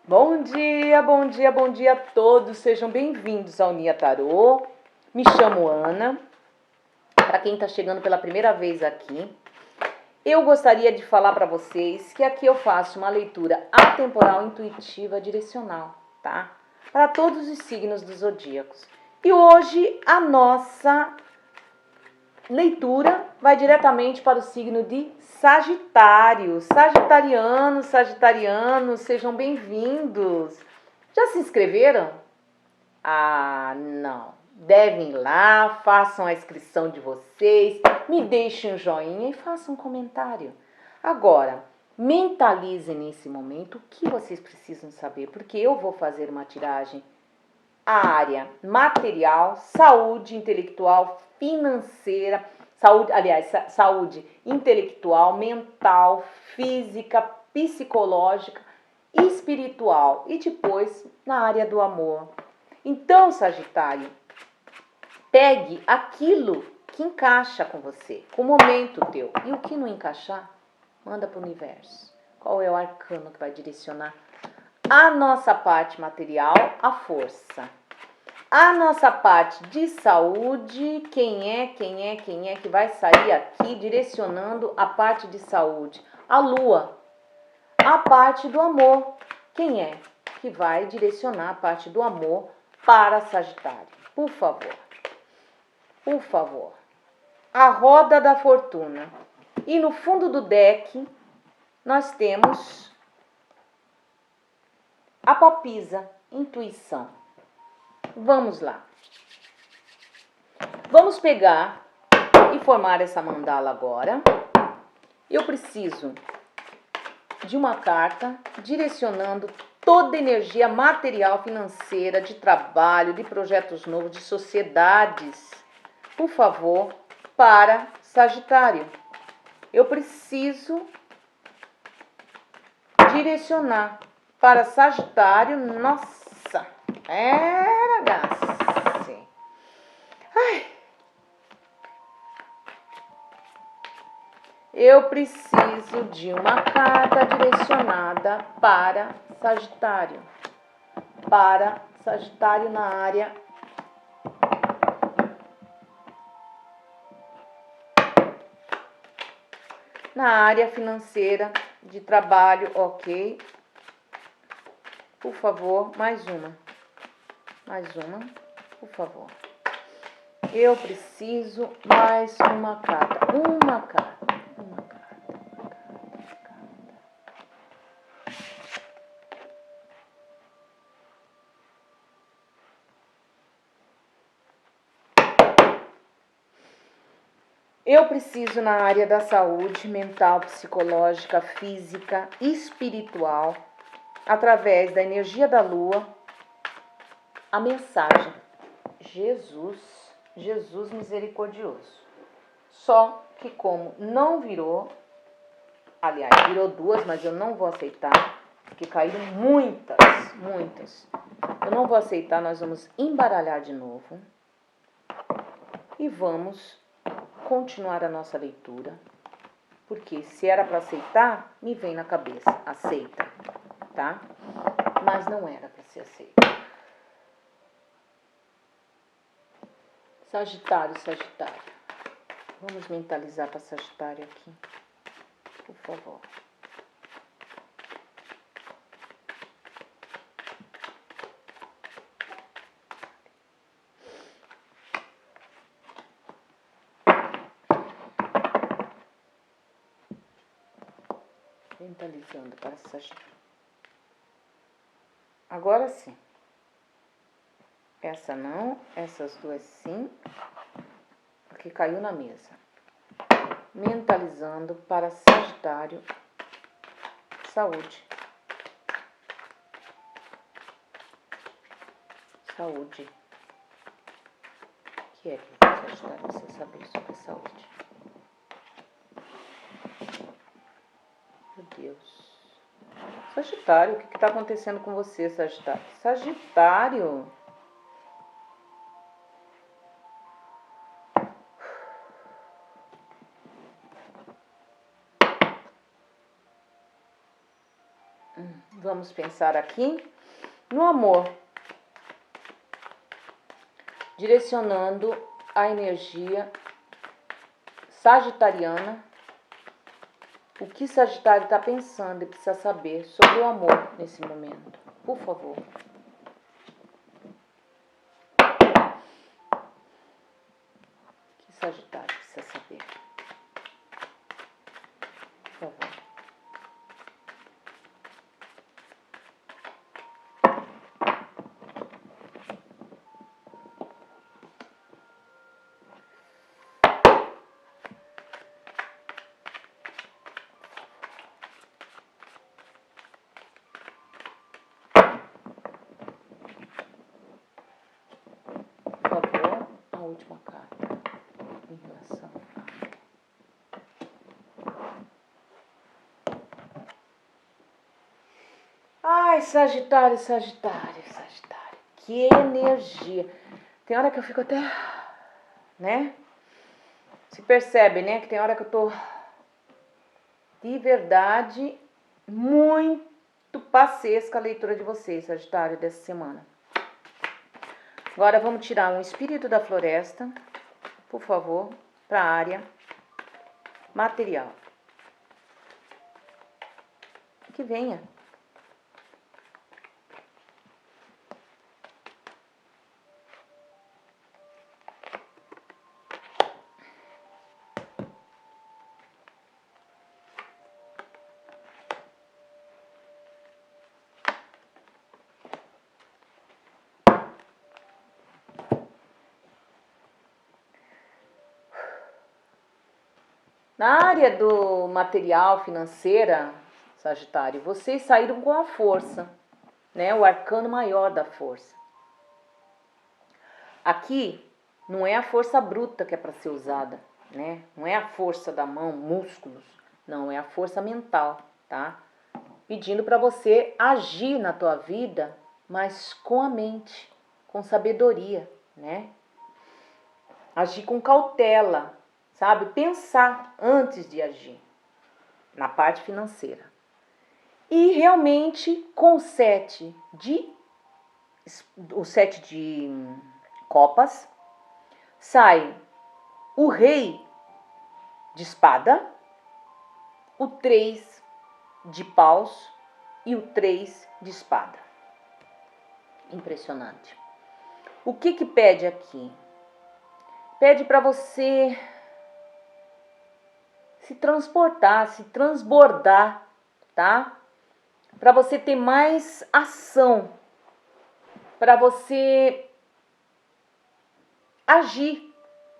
Bom dia, bom dia, bom dia a todos. Sejam bem-vindos ao Nia Tarô. Me chamo Ana. Para quem está chegando pela primeira vez aqui, eu gostaria de falar para vocês que aqui eu faço uma leitura atemporal, intuitiva, direcional, tá? Para todos os signos dos zodíacos. E hoje a nossa leitura vai diretamente para o signo de Sagitário. Sagitarianos, sejam bem-vindos. Já se inscreveram? Ah, não. Devem ir lá, façam a inscrição de vocês, me deixem um joinha e façam um comentário. Agora, mentalizem nesse momento o que vocês precisam saber, porque eu vou fazer uma tiragem a área material, saúde intelectual, financeira, saúde intelectual, mental, física, psicológica, espiritual e depois na área do amor. Então, Sagitário, pegue aquilo que encaixa com você, com o momento teu. E o que não encaixar, manda para o universo. Qual é o arcano que vai direcionar a nossa parte material, a força? A nossa parte de saúde, quem é que vai sair aqui direcionando a parte de saúde? A lua. A parte do amor, quem é que vai direcionar a parte do amor para Sagitário? Por favor. Por favor. A roda da fortuna. E no fundo do deck, nós temos a papisa, intuição. Vamos lá. Vamos pegar e formar essa mandala agora. Eu preciso de uma carta direcionando toda a energia material, financeira, de trabalho, de projetos novos, de sociedades. Por favor, para Sagitário. Eu preciso direcionar para Sagitário. Nossa, ragazzi. Ai. Eu preciso de uma carta direcionada para Sagitário. Para Sagitário na área financeira, de trabalho, ok. Por favor, mais uma, por favor. Eu preciso mais uma carta, Eu preciso na área da saúde mental, psicológica, física, espiritual, através da energia da lua, a mensagem. Jesus misericordioso. Só que como não virou, aliás, virou duas, mas eu não vou aceitar, porque caíram muitas. Eu não vou aceitar, nós vamos embaralhar de novo e vamos continuar a nossa leitura, porque se era para aceitar, me vem na cabeça, aceita, tá? Mas não era para ser aceita. Sagitário. Vamos mentalizar para Sagitário aqui, por favor. Mentalizando para Sagitário. Agora sim. Essa não, essas duas sim, porque caiu na mesa. Mentalizando para Sagitário, saúde. Saúde. O que é que Sagitário precisa saber sobre saúde? Meu Deus. Sagitário, o que está acontecendo com você, Sagitário? Sagitário. vamos pensar aqui no amor. Direcionando a energia sagitariana. O que Sagitário está pensando e precisa saber sobre o amor nesse momento. Por favor. O que Sagitário precisa saber? Por favor. A última carta em relação a... Ai, Sagitário. Que energia. Tem hora que eu fico até, né? Se percebe, né? Que tem hora que eu tô de verdade muito paciesca a leitura de vocês, Sagitário, dessa semana. Agora vamos tirar um espírito da floresta, por favor, para a área material. Que venha. Na área do material, financeira, Sagitário, vocês saíram com a força, né? O arcano maior da força. Aqui não é a força bruta que é para ser usada, né? Não é a força da mão, músculos, não, é a força mental, tá? Pedindo para você agir na tua vida, mas com a mente, com sabedoria, né? Agir com cautela, sabe? Pensar antes de agir na parte financeira. E realmente com o 7 de copas, sai o rei de espada, o 3 de paus e o 3 de espada. Impressionante. O que pede aqui? Pede para você se transportar, se transbordar, tá? Para você ter mais ação, para você agir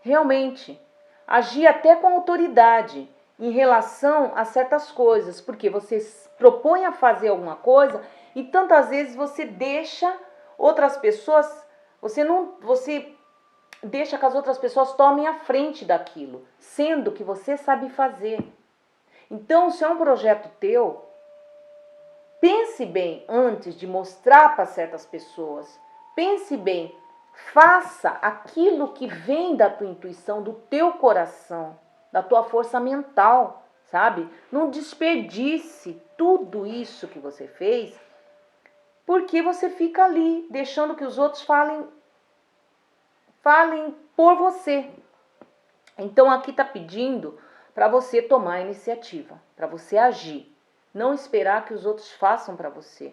realmente, agir até com autoridade em relação a certas coisas, porque você propõe a fazer alguma coisa e tantas vezes você deixa outras pessoas, você deixa que as outras pessoas tomem a frente daquilo, sendo que você sabe fazer. Então, se é um projeto teu, pense bem antes de mostrar para certas pessoas. Pense bem, faça aquilo que vem da tua intuição, do teu coração, da tua força mental, sabe? Não desperdice tudo isso que você fez, porque você fica ali, deixando que os outros falem por você. Então aqui está pedindo para você tomar a iniciativa, para você agir. Não esperar que os outros façam para você.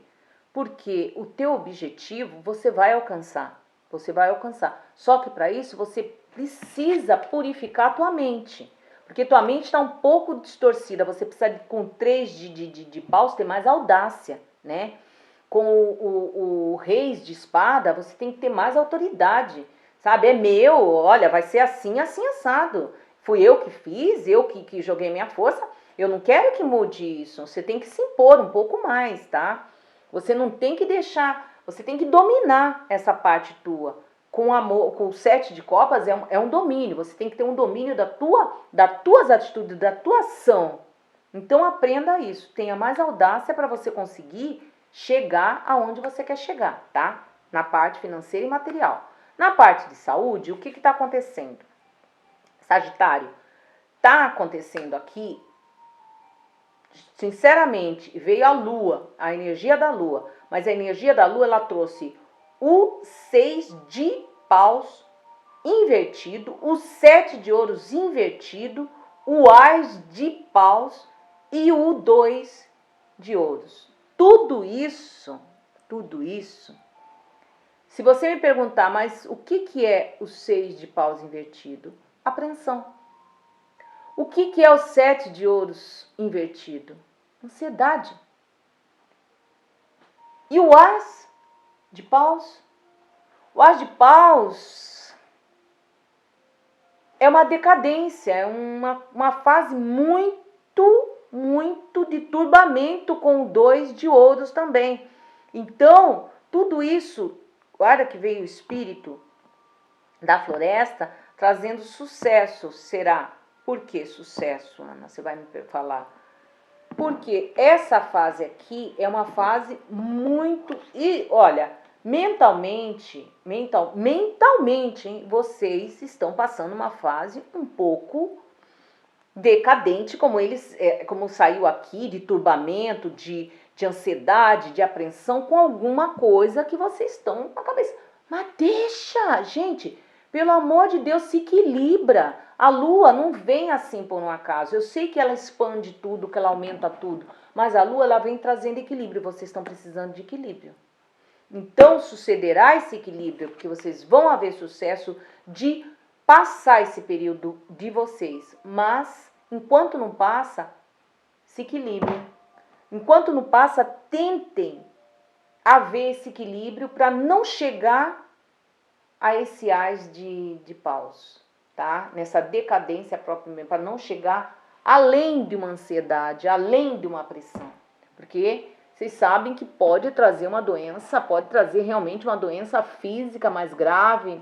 Porque o teu objetivo você vai alcançar. Você vai alcançar. Só que para isso você precisa purificar a tua mente. Porque tua mente está um pouco distorcida. Você precisa, com 3 de paus, ter mais audácia, né? Com o reis de espada, você tem que ter mais autoridade. Sabe, é meu, olha, vai ser assim, assim, assado. Fui eu que fiz, eu que joguei minha força. Eu não quero que mude isso. Você tem que se impor um pouco mais, tá? Você não tem que deixar, você tem que dominar essa parte tua. Com amor, com o 7 de copas é um domínio. Você tem que ter um domínio das tuas atitudes, da tua ação. Então aprenda isso. Tenha mais audácia para você conseguir chegar aonde você quer chegar, tá? Na parte financeira e material. Na parte de saúde, o que está acontecendo? Sagitário, está acontecendo aqui sinceramente, veio a lua, a energia da lua, mas a energia da lua, ela trouxe o 6 de paus invertido, o 7 de ouros invertido, o ás de paus e o 2 de ouros. Tudo isso, se você me perguntar, mas o que é o 6 de paus invertido? Apreensão. O que é o 7 de ouros invertido? Ansiedade. E o ás de paus? O ás de paus é uma decadência, é uma fase muito de turbamento com o 2 de ouros também. Então, tudo isso, olha que veio o espírito da floresta trazendo sucesso. Será? Por que sucesso, Ana? Você vai me falar. Porque essa fase aqui é uma fase muito... E, olha, mentalmente, hein, vocês estão passando uma fase um pouco decadente, como saiu aqui, de turbamento, de ansiedade, de apreensão, com alguma coisa que vocês estão na cabeça. Mas deixa, gente, pelo amor de Deus, se equilibra. A lua não vem assim por um acaso. Eu sei que ela expande tudo, que ela aumenta tudo, mas a lua, ela vem trazendo equilíbrio. Vocês estão precisando de equilíbrio. Então, sucederá esse equilíbrio, porque vocês vão haver sucesso de passar esse período de vocês. Mas, enquanto não passa, se equilibrem. Enquanto não passa, tentem haver esse equilíbrio para não chegar a esse ás de paus, tá? Nessa decadência própria, para não chegar além de uma ansiedade, além de uma pressão. Porque vocês sabem que pode trazer uma doença, pode trazer realmente uma doença física mais grave,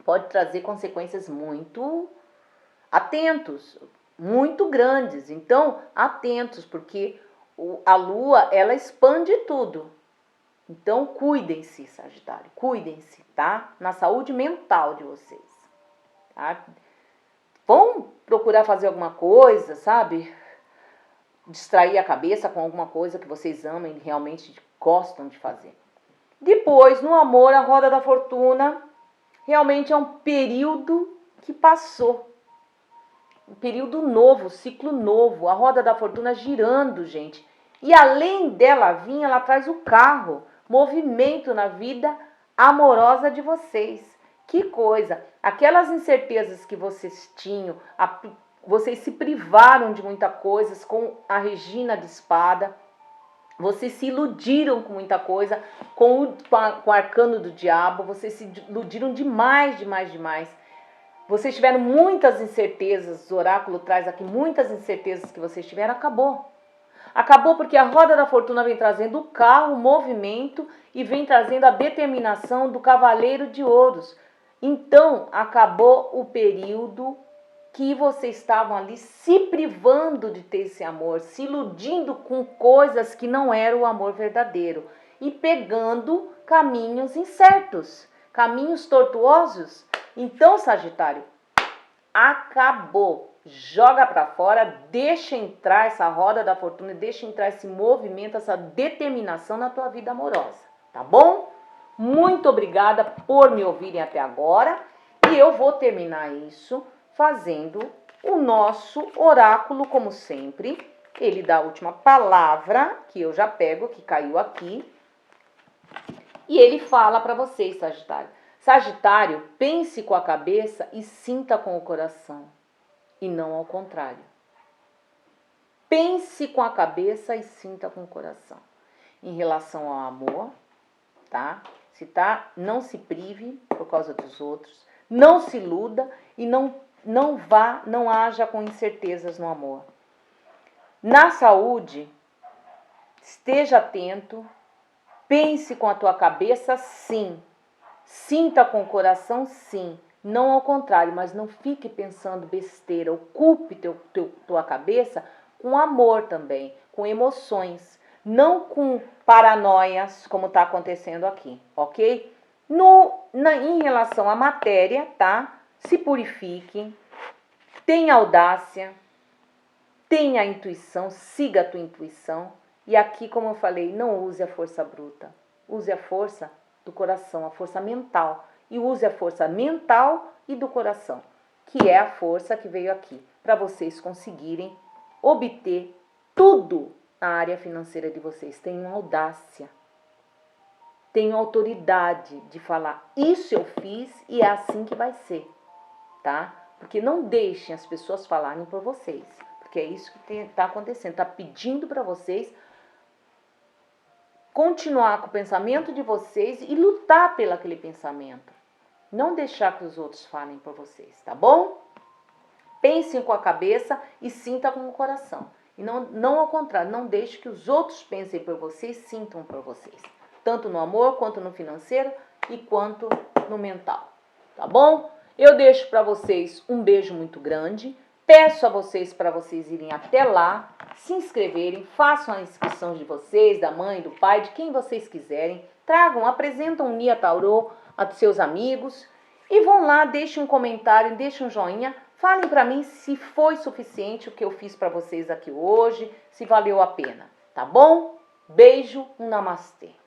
pode trazer consequências muito atentos, muito grandes. Então, atentos, porque a lua, ela expande tudo. Então, cuidem-se, Sagitário, cuidem-se, tá? Na saúde mental de vocês, tá? Vão procurar fazer alguma coisa, sabe? Distrair a cabeça com alguma coisa que vocês amam e realmente gostam de fazer. Depois, no amor, a roda da fortuna realmente é um período que passou. Um período novo, ciclo novo. A roda da fortuna girando, gente. E além dela vir, ela traz o carro. Movimento na vida amorosa de vocês. Que coisa! Aquelas incertezas que vocês tinham, vocês se privaram de muitas coisas com a Regina de Espada, vocês se iludiram com muita coisa, com o arcano do diabo, vocês se iludiram demais. Vocês tiveram muitas incertezas, o oráculo traz aqui muitas incertezas que vocês tiveram, acabou. Acabou porque a roda da fortuna vem trazendo o carro, o movimento e vem trazendo a determinação do cavaleiro de ouros. Então, acabou o período que vocês estavam ali se privando de ter esse amor, se iludindo com coisas que não eram o amor verdadeiro e pegando caminhos incertos, caminhos tortuosos. Então, Sagitário, acabou. Joga para fora, deixa entrar essa roda da fortuna, deixa entrar esse movimento, essa determinação na tua vida amorosa, tá bom? Muito obrigada por me ouvirem até agora e eu vou terminar isso fazendo o nosso oráculo, como sempre. Ele dá a última palavra, que eu já pego, que caiu aqui, e ele fala para vocês, Sagitário. Sagitário, pense com a cabeça e sinta com o coração. E não ao contrário. Pense com a cabeça e sinta com o coração. Em relação ao amor, tá? Não se prive por causa dos outros. Não se iluda e não haja com incertezas no amor. Na saúde, esteja atento. Pense com a tua cabeça, sim. Sinta com o coração, sim. Não ao contrário, mas não fique pensando besteira. Ocupe tua cabeça com amor também, com emoções, não com paranoias, como está acontecendo aqui, ok? Em relação à matéria, tá? Se purifique, tenha audácia, tenha a intuição, siga a tua intuição. E aqui, como eu falei, não use a força bruta. Use a força do coração, a força mental. E use a força mental e do coração, que é a força que veio aqui, para vocês conseguirem obter tudo na área financeira de vocês. Tenham audácia, tenham autoridade de falar, isso eu fiz e é assim que vai ser, tá? Porque não deixem as pessoas falarem por vocês, porque é isso que está acontecendo, está pedindo para vocês continuar com o pensamento de vocês e lutar pelo aquele pensamento. Não deixar que os outros falem por vocês, tá bom? Pensem com a cabeça e sinta com o coração. E não ao contrário, não deixe que os outros pensem por vocês, sintam por vocês. Tanto no amor, quanto no financeiro e quanto no mental, tá bom? Eu deixo para vocês um beijo muito grande. Peço a vocês para vocês irem até lá, se inscreverem, façam a inscrição de vocês, da mãe, do pai, de quem vocês quiserem. Tragam, apresentam o Nia Tarô a seus amigos e vão lá, deixem um comentário, deixem um joinha. Falem para mim se foi suficiente o que eu fiz para vocês aqui hoje, se valeu a pena, tá bom? Beijo, um namastê.